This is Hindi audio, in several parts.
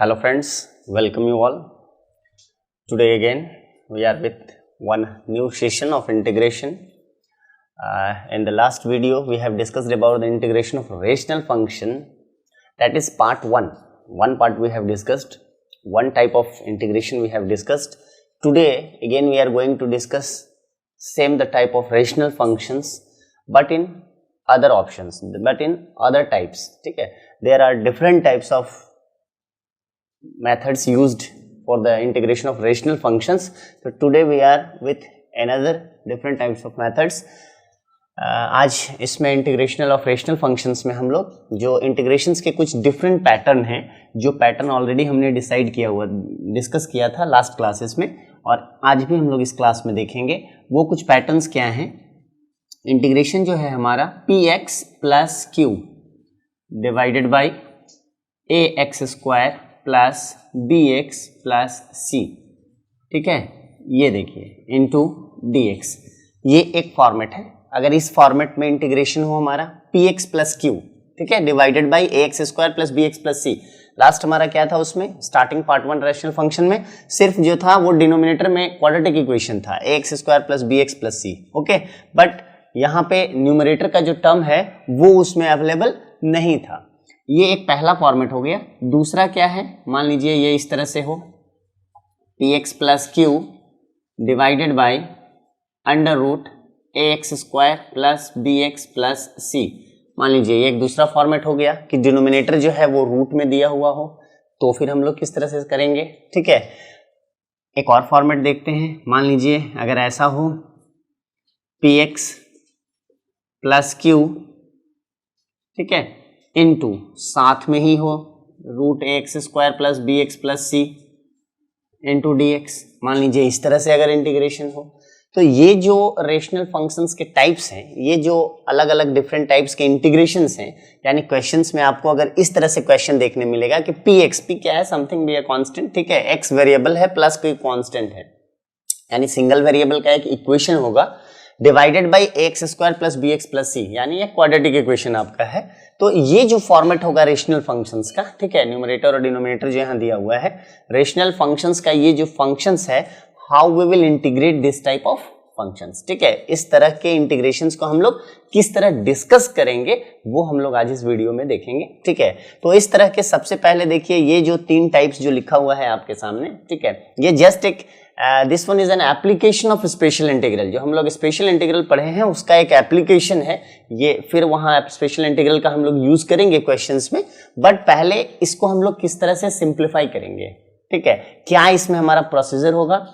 Hello friends, welcome you all. Today again we are with one new session of integration. In the last video we have discussed about the integration of rational function, that is part 1. One part we have discussed, one type of integration we have discussed. Today again we are going to discuss same the type of rational functions but in other options, but in other types. Okay? There are different types of methods used for the integration of rational functions. So today we are with another different types of methods. आज इसमें इंटीग्रेशनल ऑफ रेशनल फंक्शंस में हम लोग जो इंटीग्रेशंस के कुछ डिफरेंट पैटर्न हैं, जो पैटर्न ऑलरेडी हमने डिसाइड किया हुआ डिस्कस किया था लास्ट क्लासेस में, और आज भी हम लोग इस क्लास में देखेंगे वो कुछ पैटर्न्स क्या हैं. इंटीग्रेशन जो है हमारा px plus Q divided by ax² plus bx plus c, ठीक है, ये देखिए इनटू dx, ये एक फॉर्मेट है. अगर इस फॉर्मेट में इंटीग्रेशन हो हमारा px प्लस क्यू, ठीक है, divided by ax² plus bx plus c. Last हमारा क्या था उसमें, स्टार्टिंग पार्ट 1 रैशनल फंक्शन में सिर्फ जो था वो डिनोमिनेटर में क्वाड्रेटिक इक्वेशन था ax² plus bx plus c. Okay, but यहाँ पे न्यूमरेटर का जो टर्म है वो उसमें अवेलेबल नहीं था. ये एक पहला फॉर्मेट हो गया. दूसरा क्या है, मान लीजिए ये इस तरह से हो px plus Q divided by under root ax² plus bx plus c. मान लीजिए ये एक दूसरा फॉर्मेट हो गया कि डिनोमिनेटर जो है वो रूट में दिया हुआ हो, तो फिर हम लोग किस तरह से करेंगे. ठीक है, एक और फॉर्मेट देखते हैं. मान लीजिए अगर ऐसा हो px प्लस क्यू, ठीक है, इनटू साथ में ही हो root ax² plus bx plus c into dx. मान लीजिए इस तरह से अगर इंटीग्रेशन हो, तो ये जो रेशनल फंक्शंस के टाइप्स हैं, ये जो अलग अलग डिफरेंट टाइप्स के इंटीग्रेशंस हैं, यानी क्वेश्चंस में आपको अगर इस तरह से क्वेश्चन देखने मिलेगा कि p क्या है, समथिंग बी ए कांस्टेंट, ठीक है, x वेरिएबल है प्लस कोई कांस्टेंट है, यानी सिंगल वेरिएबल का एक इक्वेशन होगा divided by ax² plus bx plus c, यानी एक क्वाड्रेटिक इक्वेशन आपका है. तो ये जो फॉर्मेट होगा रेशनल फंक्शंस का, ठीक है, न्यूमरेटर और डिनोमिनेटर जो यहाँ दिया हुआ है, रेशनल फंक्शंस का ये जो फंक्शंस है, how we will integrate this type of functions. ठीक है, इस तरह के इंटीग्रेशंस को हम लोग किस तरह डिस्कस करेंगे वो हम लोग आज इस वीडियो में देखेंगे. ठीक है, तो इस तरह के सबसे पहले देखिए ये जो 3 टाइप्स जो लिखा हुआ है आपके सामने, ठीक है, ये जस्ट एक this one is an application of special integral. जो हम लोग स्पेशल इंटीग्रल पढ़े हैं उसका एक एप्लीकेशन है ये, फिर वहाँ स्पेशल इंटीग्रल का हम लोग यूज करेंगे क्वेश्चंस में, बट पहले इसको हम लोग किस तरह से सिंप्लीफाई करेंगे. ठीक है, क्या इसमें हमारा प्रोसीजर होगा,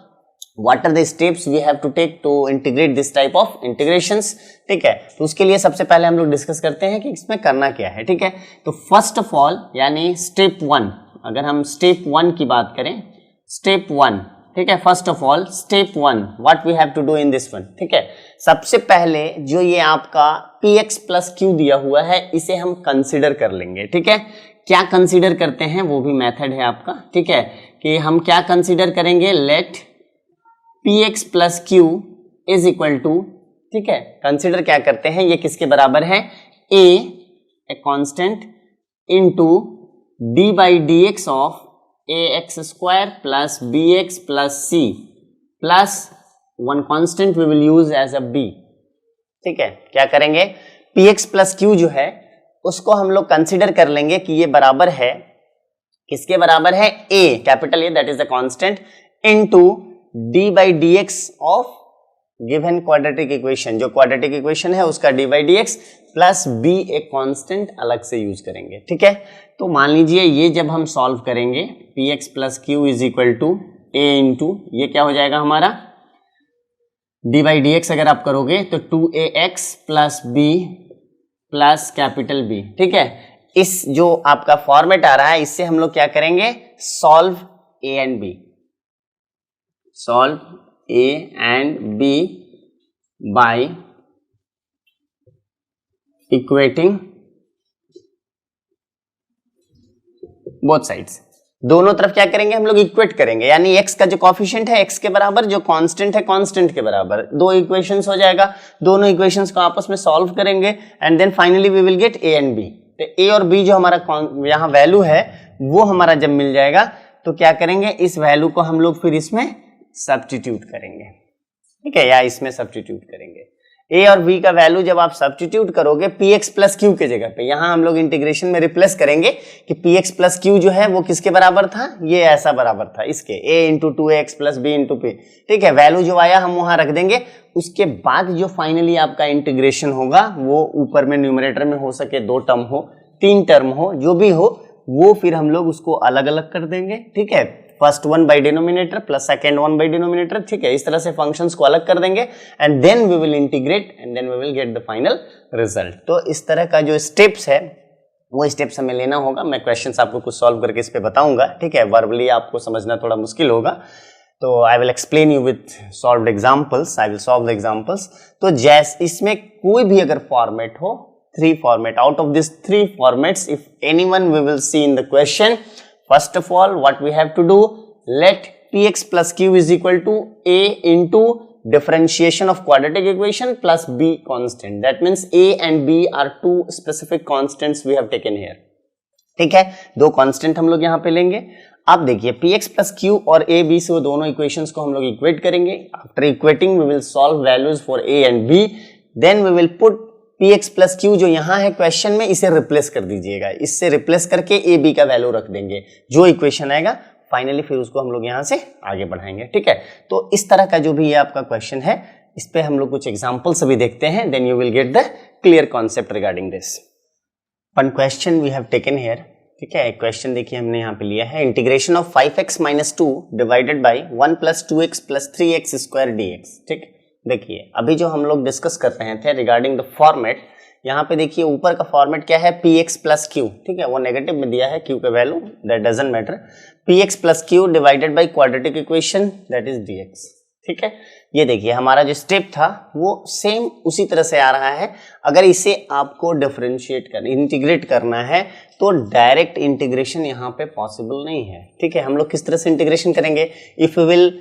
What are the steps we have to take to integrate this type of integrations. ठीक है, तो उसके लिए सबसे पहले हम लोग डिस्कस करते हैं कि इसमें करना क्या है. ठीक है, तो फर्स्ट ऑफ ऑल यानी स्टेप 1, अगर हम स्टेप 1 की बात करें, स्टेप 1, ठीक है, first of all step 1 what we have to do in this one. ठीक है, सबसे पहले जो ये आपका px प्लस क्यू दिया हुआ है इसे हम कंसिडर कर लेंगे. ठीक है, क्या कंसिडर करते हैं वो भी मेथड है आपका. ठीक है, कि हम क्या कंसिडर करेंगे, let px plus Q is equal to, ठीक है, कंसिडर क्या करते हैं, ये किसके बराबर है, A constant into D by D X of ax² plus bx plus c plus one constant we will use as a b. ठीक है, क्या करेंगे, px प्लस क्यू जो है उसको हम लोग कंसिडर कर लेंगे कि ये बराबर है, किसके बराबर है, a capital A that is the constant into d by D X of given quadratic equation, जो क्वाड्रेटिक इक्वेशन है उसका d by D x plus b एक कांस्टेंट अलग से यूज करेंगे. ठीक है, तो मान लीजिए ये जब हम सॉल्व करेंगे px plus Q is equal to a into, ये क्या हो जाएगा हमारा d बाई डी एक्स, अगर आप करोगे तो 2ax plus b plus capital B. ठीक है, इस जो आपका फॉर्मेट आ रहा है इससे हम लोग क्या करेंगे, solve a and b, solve a and b by equating both sides. दोनों तरफ क्या करेंगे हम लोग, इक्वेट करेंगे, यानी x का जो कॉफिशिएंट है x के बराबर, जो कांस्टेंट है कांस्टेंट के बराबर. 2 इक्वेशंस हो जाएगा, दोनों इक्वेशंस को आपस में सॉल्व करेंगे and then finally we will get a and b. तो a और b जो हमारा यहाँ वैल्यू है वो हमारा जब मिल जाएगा तो क्या करेंगे, इस वैल्यू को हम लोग फिर इसमें सब्स्टिट्यूट करेंगे, ठीक है, या इसमें सब्स्टिट्यूट करेंगे। ए और बी का वैल्यू जब आप सब्स्टिट्यूट करोगे पी एक्स प्लस क्यू के जगह पे, यहां हम लोग इंटीग्रेशन में रिप्लेस करेंगे कि पी एक्स प्लस क्यू जो है वो किसके बराबर था, ये ऐसा बराबर था इसके, A into two X plus B into P, ठीक है। वैल्यू जो आया हम वहां रख देंगे, उसके बाद जो फाइनली आपका इंटीग्रेशन होगा वो ऊपर में न्यूमरेटर में हो सके 2 टर्म हो, 3 टर्म हो, जो भी हो वो फिर हम लोग उसको अलग अलग कर देंगे, ठीक है। First one by denominator plus second one by denominator, ठीक है। इस तरह से फंक्शंस को अलग कर देंगे and then we will integrate and then we will get the final result. तो इस तरह का जो स्टेप्स है वो स्टेप्स हमें लेना होगा। मैं क्वेश्चंस आपको कुछ सॉल्व करके इस पे बताऊंगा, ठीक है। वर्बली आपको समझना थोड़ा मुश्किल होगा, तो I will explain you with solved examples, I will solve the examples. तो जैसे इसमें कोई भी अगर फॉर्मेट हो, 3 format, out of this 3 formats if anyone we will see in the question, first of all what we have to do, let px plus q is equal to a into differentiation of quadratic equation plus b constant, that means a and b are 2 specific constants we have taken here, ठीक है। 2 कांस्टेंट हम लोग यहाँ पे लेंगे। अब देखिए px plus q और a b से वो दोनों इक्वेशंस को हम लोग इक्वेट करेंगे। After equating we will solve values for a and b, then we will put px plus q जो यहाँ है क्वेश्चन में, इसे रिप्लेस कर दीजिएगा, इससे रिप्लेस करके a b का वैल्यू रख देंगे, जो इक्वेशन आएगा फाइनली फिर उसको हम लोग यहाँ से आगे बढ़ाएंगे, ठीक है। तो इस तरह का जो भी ये आपका क्वेश्चन है, इस पे हम लोग कुछ एग्जांपल्स अभी देखते हैं, then you will get the clear concept regarding this. One question we have taken here, ठीक है। एक क्वेश्चन देखिए हमने यहाँ पे लिया है, integration of 5x minus 2 divided by 1 plus 2x plus 3x square dx, ठीक। देखिए अभी जो हम लोग डिस्कस कर रहे थे रिगार्डिंग द फॉर्मेट, यहाँ पे देखिए ऊपर का फॉर्मेट क्या है, px प्लस q, ठीक है। वो नेगेटिव में दिया है q का value, that doesn't matter, px plus q divided by quadratic equation that is dx, ठीक है। ये देखिए हमारा जो स्टेप था वो सेम उसी तरह से आ रहा है। अगर इसे आपको डिफरेंशिएट कर इंटीग्रेट करना है तो डायरेक्ट इंटीग्रेशन यहाँ पे पॉसिबल नहीं है, ठीक है। हम लोग किस तरह से इंटीग्रेशन करेंगे, if we will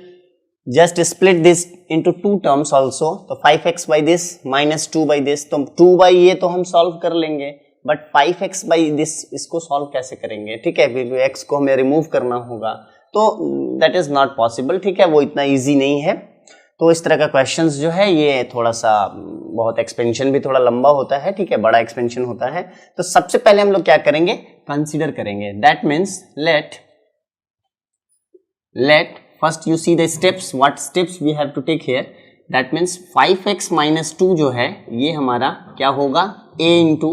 just split this into 2 terms also, तो 5x by this minus 2 by this, तो 2 by ये तो हम सॉल्व कर लेंगे, बट 5x by this इसको सॉल्व कैसे करेंगे, ठीक है। फिर x को हमें रिमूव करना होगा, तो that is not possible, ठीक है। वो इतना easy नहीं है। तो इस तरह का क्वेश्चंस जो है ये थोड़ा सा बहुत एक्सपेंशन भी थोड़ा लंबा होता है, ठीक है, बड़ा एक्सपेंशन होता है। तो सबसे पहले हम लोग क्या करेंगे, कंसिडर करेंगे, that means let first you see the steps, what steps we have to take here, that means 5x minus 2 जो है ये हमारा क्या होगा, a into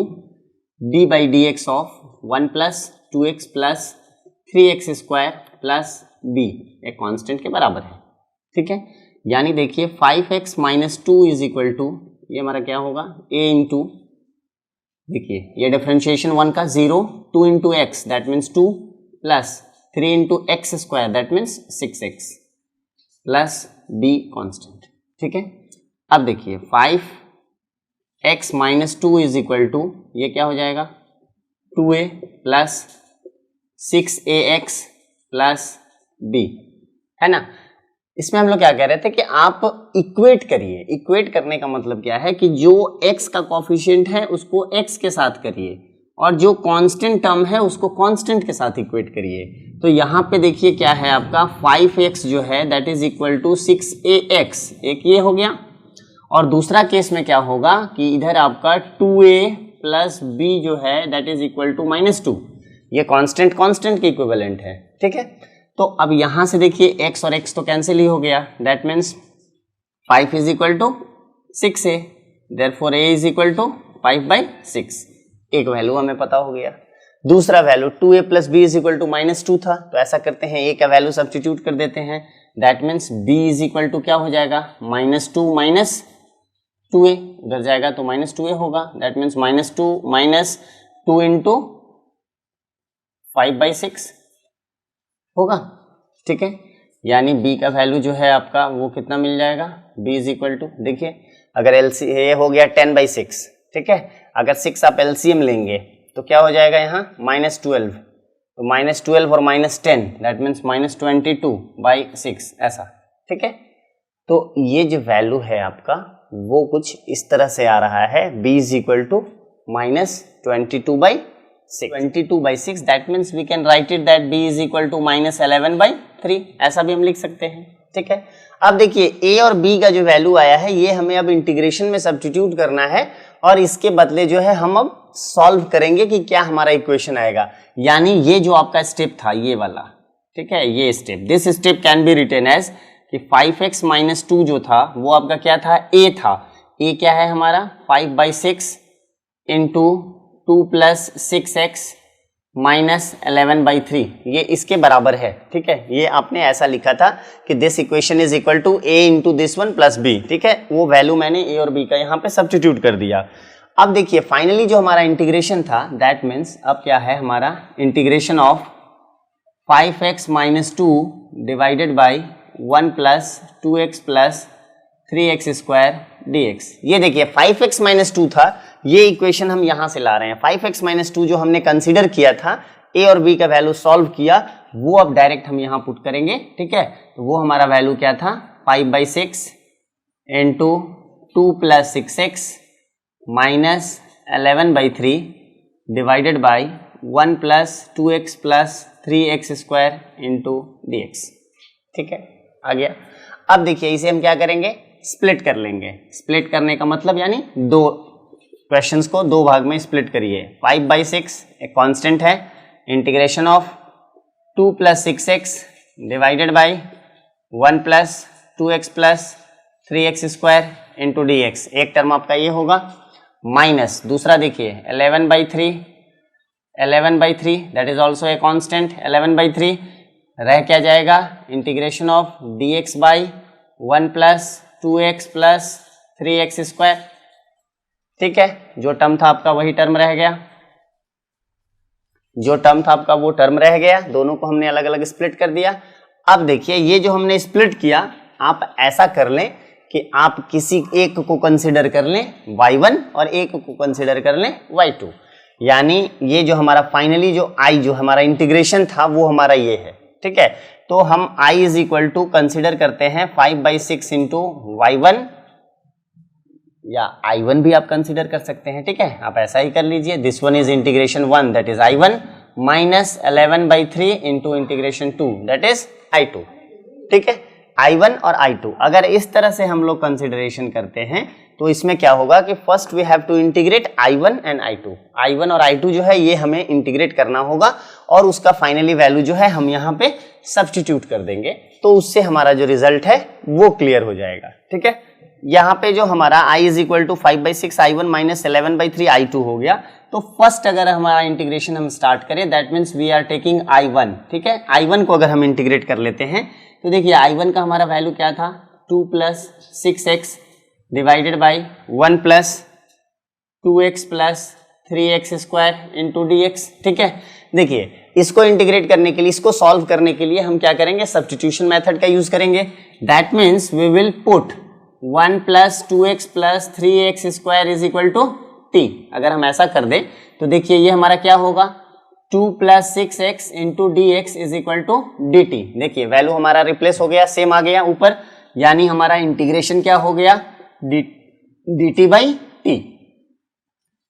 d by dx of 1 plus 2x plus 3x square plus b एक कांस्टेंट के बराबर है, ठीक है। यानी देखिए 5x minus 2 is equal to, ये हमारा क्या होगा, a into, देखिए ये डिफरेंशिएशन 1 का 0, 2 into x that means 2 plus 3 into x square that means 6x plus b constant, ठीक है। अब देखिए 5x minus 2 is equal to, ये क्या हो जाएगा, 2a plus 6ax plus b, है ना। इसमें हम लोग क्या कह रहे थे कि आप इक्वेट करिए। इक्वेट करने का मतलब क्या है कि जो x का कोफिशिएंट है उसको x के साथ करिए और जो कांस्टेंट टर्म है उसको कांस्टेंट के साथ इक्वेट करिए। तो यहाँ पे देखिए क्या है आपका 5x जो है that is equal to 6ax, एक ये हो गया, और दूसरा केस में क्या होगा कि इधर आपका 2a प्लस b जो है दैट इज इक्वल टू -2, ये कांस्टेंट के इक्विवेलेंट है, ठीक है। तो अब यहाँ से देखिए x और x तो कैंसिल ही हो गया, that means 5 is equal to 6a, therefore a is equal to 5/6, एक वैल्यू हमें पता हो गया। दूसरा value 2a plus b is equal to -2 था, तो ऐसा करते हैं a का वैल्यू सब्स्टिट्यूट कर देते हैं, that means b is equal to क्या हो जाएगा, -2 माइनस 2a, उधर जाएगा तो -2a होगा, दैट मीन्स -2 इंटू 5/6 होगा, ठीक है। यानी b का वैल्यू जो है आपका वो कितना मिल जाएगा, b इज इक्वल टू, देखिए अगर LC ये हो गया 10/6, ठीक है। अगर 6 आप LCM लेंगे तो क्या हो जाएगा यहाँ -12, तो -12 और -10 दैट मीन्स -22/6 ऐसा, ठीक है। तो ये जो वैल्यू है आपका वो कुछ इस तरह से आ रहा है, b is equal to -22/6, 22/6 that means we can write it that b is equal to -11/3, ऐसा भी हम लिख सकते हैं। ठीक है, अब देखिए a और b का जो वैल्यू आया है ये हमें अब इंटीग्रेशन में सब्स्टिट्यूट करना है और इसके बदले जो है हम अब सॉल्व करेंगे कि क्या हमारा इक्वेशन आएगा। यानी ये जो आपका स्टेप था ये वाला, ठीक है, ये step, this step can be written as कि 5x - 2 जो था वो आपका क्या था, a था। a क्या है हमारा 5/6 इंटू 2 + 6x - 11/3, ये इसके बराबर है। ठीक है, ये आपने ऐसा लिखा था कि this equation is equal to a into this one plus b। ठीक है, वो वैल्यू मैंने a और b का यहाँ पे सब्स्टिट्यूट कर दिया। अब देखिए फाइनली जो हमारा इंटीग्रेशन था दैट मीन्स अब क्या है हमारा integration of 5x - 2 divided by 1 + 2x + 3x² dx। ये देखिए 5x - 2 था, ये इक्वेशन हम यहाँ से ला रहे हैं। 5x - 2 जो हमने कंसीडर किया था, a और b का वैल्यू सॉल्व किया, वो अब डायरेक्ट हम यहाँ पुट करेंगे। ठीक है, तो वो हमारा वैल्यू क्या था 5/6 into 2 + 6x - 11/3 divided by 1 + 2x + 3x² into dx। ठीक है, आ गया। अब देखिए इसे हम क्या करेंगे, स्प्लिट कर लेंगे। स्प्लिट करने का मतलब यानी दो क्वेश्चंस को दो भाग में स्प्लिट करिए। 5/6 एक कांस्टेंट है, integration of 2 + 6x divided by 1 + 2x + 3x² into dx, एक टर्म आपका ये होगा, माइनस दूसरा देखिए 11/3 that is also a constant. 11/3 रह क्या जाएगा, integration of dx by 1 + 2x + 3x²। ठीक है, जो टर्म था आपका वही टर्म रह गया, जो टर्म था आपका वो टर्म रह गया, दोनों को हमने अलग अलग स्प्लिट कर दिया। अब देखिए ये जो हमने स्प्लिट किया, आप ऐसा कर लें कि आप किसी एक को कंसिडर कर लें y1 और एक को कंसिडर कर लें y2। यानी ये जो हमारा फाइनली जो i जो हमारा इंटीग्रेशन था वो हमारा ये है। ठीक है, तो हम i is equal to consider करते हैं 5/6 इंटू y1, या i1 भी आप कंसिडर कर सकते हैं। ठीक है, आप ऐसा ही कर लीजिए, this one is integration 1 that is i1 minus 11/3 into integration 2 that is i2। ठीक है, i1 और i2 अगर इस तरह से हम लोग कंसिडरेशन करते हैं तो इसमें क्या होगा कि first we have to integrate i1 and i2। i1 और i2 जो है ये हमें इंटीग्रेट करना होगा और उसका फाइनली वैल्यू जो है हम यहाँ पे सब्स्टिट्यूट कर देंगे, तो उससे हमारा जो रिजल्ट है वो क्लियर हो जाएगा। ठीक है, यहाँ पे जो हमारा i is equal to 5/6 i1 minus 11/3 i2 हो गया। तो फर्स्ट अगर हमारा इंटीग्रेशन हम स्टार्ट करें that means we are taking i1। ठीक है, i1 को अगर हम इंटीग्रेट कर लेते हैं तो देखिए i1 का हमारा वैल्यू क्या था, 2 + 6x divided by 1 + 2x + 3x² into dx। ठीक है, देखिए इसको इंटीग्रेट करने के लिए, इसको सॉल्व करने के लिए हम क्या करेंगे, सब्स्टिट्यूशन मेथड का यूज करेंगे। That means we will put 1 + 2x + 3x² is equal to t। अगर हम ऐसा कर दें तो देखिए ये हमारा क्या होगा, 2 + 6x into dx is equal to dt। देखिए वैल्यू हमारा रिप्लेस हो गया, सेम आ गया ऊपर, यानी हमारा इंटीग्रेशन क्या हो गया, dt बाई t।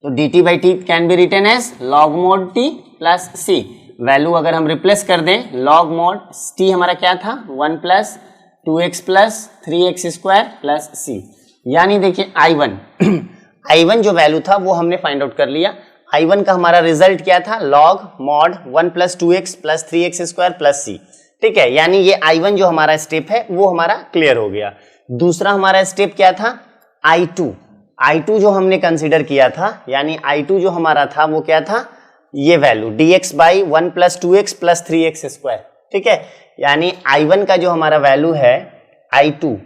तो dt by t can be written as log mod t plus c। Value अगर हम रिप्लेस कर दें, log mod t हमारा क्या था, 1 + 2x + 3x² प्लस c। यानी देखिए i1 i1 जो वैल्यू था वो हमने फाइंड आउट कर लिया। i1 का हमारा रिजल्ट क्या था, log mod 1 + 2x + 3x² plus c। ठीक है, यानी ये i1 जो हमारा स्टेप है वो हमारा क्लियर हो गया। दूसरा हमारा स्टेप क्या था, i2 जो हमने कंसिडर किया था, यानी i2 जो हमारा था वो क्या था, ये value dx by 1 + 2x + 3x²। ठीक है, यानी i1 का जो हमारा वैल्यू है, i2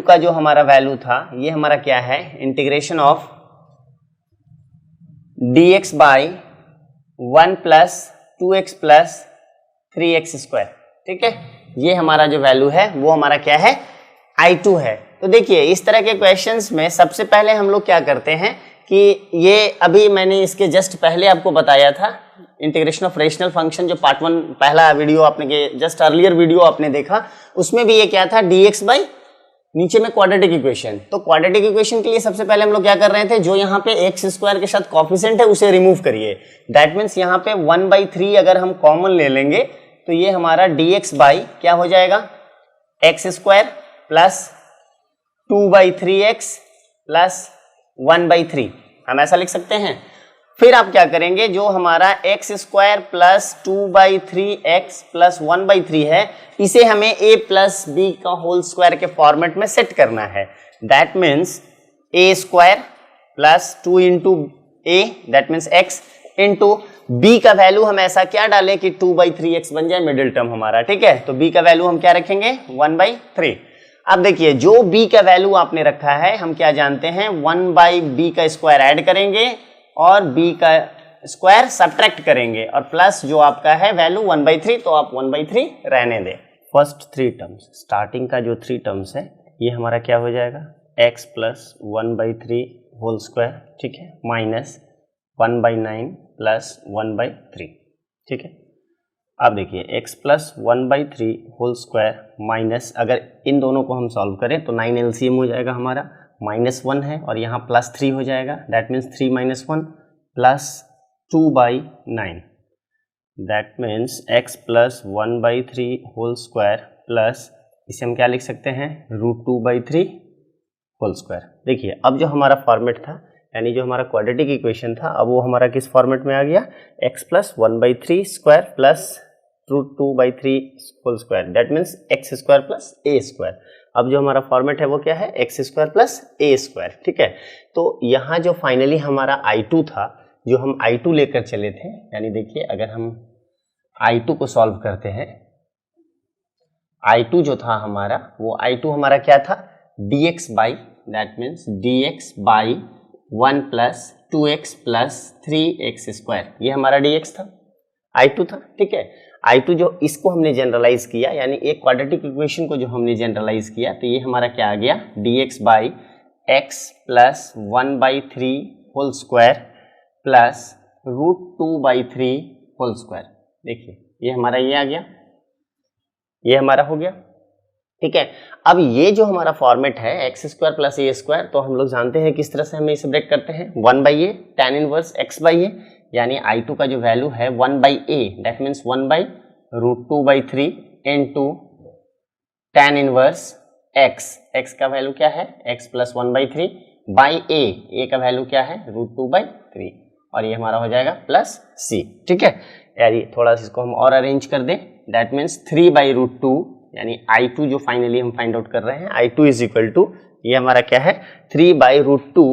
का जो हमारा वैल्यू था ये हमारा क्या है, integration of dx by 1 + 2x + 3x²। ठीक है, ये हमारा जो वैल्यू है वो हमारा क्या है, i2 है। तो देखिए इस तरह के क्वेश्चंस में सबसे पहले हम लोग क्या करते हैं कि ये अभी मैंने इसके जस्ट पहले आपको बताया था, इंटीग्रेशन ऑफ रेशनल फंक्शन जो पार्ट 1 पहला वीडियो आपने जस्ट अर्लियर वीडियो आपने देखा, उसमें भी ये क्या था, dx बाई नीचे में क्वाड्रेटिक इक्वेशन। तो क्वाड्रेटिक इक्वेशन के लिए सबसे पहले हम लोग क्या कर रहे थे, जो यहाँ पे एक्स स्क्वायर के साथ कॉफिशिएंट है उसे रिमूव करिए। दैट मीन्स यहाँ पे 1/3 अगर हम कॉमन ले लेंगे तो ये हमारा dx बाई क्या हो जाएगा, x square plus 2/3x plus 1/3, हम ऐसा लिख सकते हैं। फिर आप क्या करेंगे, जो हमारा x square plus 2/3x plus 1/3 है इसे हमें a प्लस बी का होल स्क्वायर के फॉर्मेट में सेट करना है। That means a square plus 2 into A that means x into b का वैल्यू हम ऐसा क्या डालें कि 2/3x बन जाए मिडिल टर्म हमारा, ठीक है। तो b का वैल्यू हम क्या रखेंगे 1/3। अब देखिए जो b का वैल्यू आपने रखा है हम क्या जानते हैं 1/b का स्क्वायर ऐड करेंगे और b का स्क्वायर सब्ट्रैक्ट करेंगे और प्लस जो आपका है वैल्यू 1/3, तो आप 1/3 रहने दें। फर्स्ट 3 टर्म्स, स्टार्टिंग का जो 3 टर्म्स है ये हमारा क्या हो जाएगा x प्लस 1/3 होल स्क्वायर, ठीक है, माइनस 1/9 प्लस 1/3, ठीक है। अब देखिए x plus 1/3 whole square minus, अगर इन दोनों को हम सॉल्व करें तो 9 LCM हो जाएगा हमारा, -1 है और यहाँ +3 हो जाएगा। दैट मीन्स 3 - 1 plus 2/9, that means x plus 1/3 whole square plus इसे हम क्या लिख सकते हैं √2/3 होल स्क्वायर। देखिए अब जो हमारा फॉर्मेट था यानी जो हमारा क्वाड्रेटिक इक्वेशन था अब वो हमारा किस फॉर्मेट में आ गया, x plus 1/3 square plus √2/3 whole square, that means x square plus a square. अब जो हमारा फॉर्मेट है वो क्या है x square plus a square, ठीक है। तो यहाँ जो फाइनली हमारा I2 था, जो हम I2 लेकर चले थे, यानी देखिए अगर हम I2 को सॉल्व करते हैं, I2 जो था हमारा वो I2 हमारा क्या था dx by, that means dx by 1 plus 2x plus 3x square, ये हमारा dx था, I2 था, ठीक है। I2 जो इसको हमने जनरलाइज किया यानी एक क्वाड्रेटिक इक्वेशन को जो हमने जनरलाइज किया तो ये हमारा क्या आ गया dx by x plus 1/3 whole square plus √2/3 whole square. देखिए ये हमारा ये आ गया, ये हमारा हो गया, ठीक है। अब ये जो हमारा फॉर्मेट है x square plus a square, तो हम लोग जानते हैं किस तरह से हमें इसे ब्रेक करते हैं 1/a tan इनवर्स x/a, यानी I2 का जो वैल्यू है 1/a that means 1/√2/3 into tan inverse x का वैल्यू क्या है x प्लस 1/3 बाई a का वैल्यू क्या है √2/3 और ये हमारा हो जाएगा प्लस c, ठीक है। यानी थोड़ा सा इसको हम और अरेंज कर दें, दैट मीन्स 3/√2 यानी I2 जो फाइनली हम फाइंड आउट कर रहे हैं I2 इज इक्वल टू ये हमारा क्या है 3/√2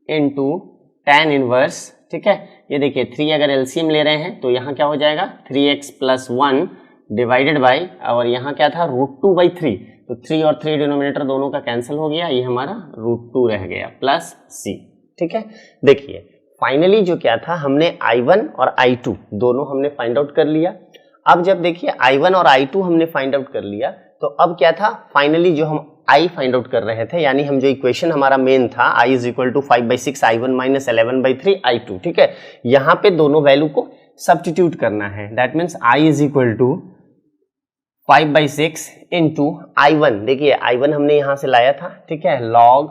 इनटू tan इनवर्स, ठीक है। ये देखिए 3 अगर एलसीएम ले रहे हैं तो यहाँ क्या हो जाएगा 3x प्लस 1 डिवाइडेड बाई, और यहाँ क्या था √2/3, तो 3 और 3 डिनोमिनेटर दोनों का कैंसिल हो गया, ये हमारा √2 रह गया प्लस c, ठीक है। देखिए फाइनली जो क्या था हमने I1 और I2 दोनों हमने फाइंड आउट कर लिया। अब जब देखिए I1 और I2 हमने फाइंड आउट कर लिया तो अब क्या था फाइनली जो हम I फाइंड आउट कर रहे थे, यानी हम जो इक्वेशन हमारा मेन था I is equal to 5/6 I1 minus 11/3 I2, ठीक है। यहाँ पे दोनों वैल्यू को सब्स्टिट्यूट करना है, that means I is equal to 5/6 into I1, देखिए I1 हमने यहाँ से लाया था, ठीक है, log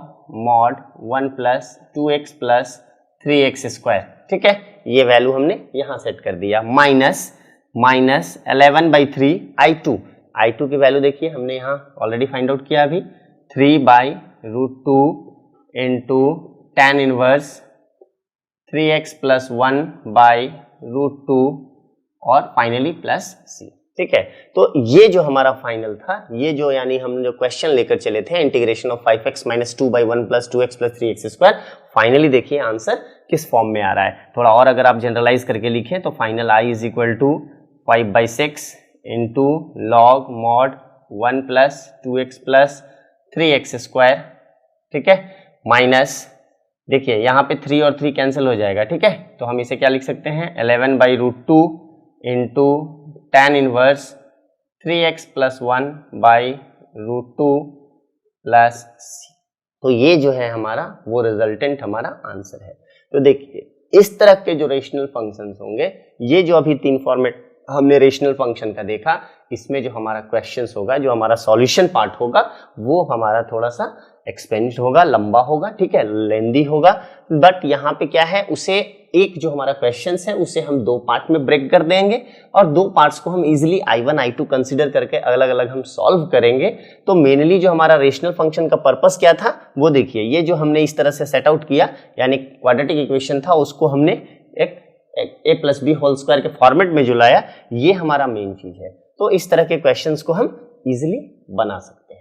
mod 1 plus 2x plus 3x square, ठीक है, ये वैल्यू हमने यहाँ सेट कर दिया, माइनस 11/3 I2 की वैल्यू देखिए हमने यहाँ ऑलरेडी फाइंड आउट किया अभी 3/√2 into tan inverse 3x plus 1/√2 और फाइनली प्लस c, ठीक है। तो ये जो हमारा फाइनल था, ये जो यानी हम जो क्वेश्चन लेकर चले थे integration of 5x minus 2/1 plus 2x plus 3x square, finally देखिए आंसर किस फॉर्म में आ रहा है। थोड़ा और अगर आप जनरलाइज करके लिखें तो final I is equal to 5/6 into log mod 1 plus 2x plus 3x square, ठीक है, माइनस देखिए यहाँ पे 3 और 3 कैंसिल हो जाएगा, ठीक है। तो हम इसे क्या लिख सकते हैं 11/√2 into tan inverse 3x plus 1/√2 plus c। तो ये जो है हमारा वो रिजल्टेंट हमारा आंसर है। तो देखिए इस तरह के जो रेशनल फंक्शंस होंगे, ये जो अभी 3 फॉर्मेट हमने रेशनल फंक्शन का देखा, इसमें जो हमारा क्वेश्चंस होगा, जो हमारा सॉल्यूशन पार्ट होगा, वो हमारा थोड़ा सा एक्सपेंड होगा, लंबा होगा, ठीक है, लेंदी होगा। बट यहाँ पे क्या है, उसे एक जो हमारा क्वेश्चंस है उसे हम दो पार्ट में ब्रेक कर देंगे और दो पार्ट्स को हम इजीली I1 I2 कंसीडर करके अलग अलग हम सॉल्व करेंगे। तो मेनली जो हमारा रेशनल फंक्शन का पर्पस क्या था वो देखिए, ये जो हमने इस तरह से सेट आउट किया, यानी क्वाड्रेटिक इक्वेशन था, उसको हमने एक a plus b whole square के फॉर्मेट में जो लाया, ये हमारा मेन चीज है। तो इस तरह के क्वेश्चंस को हम इजीली बना सकते हैं।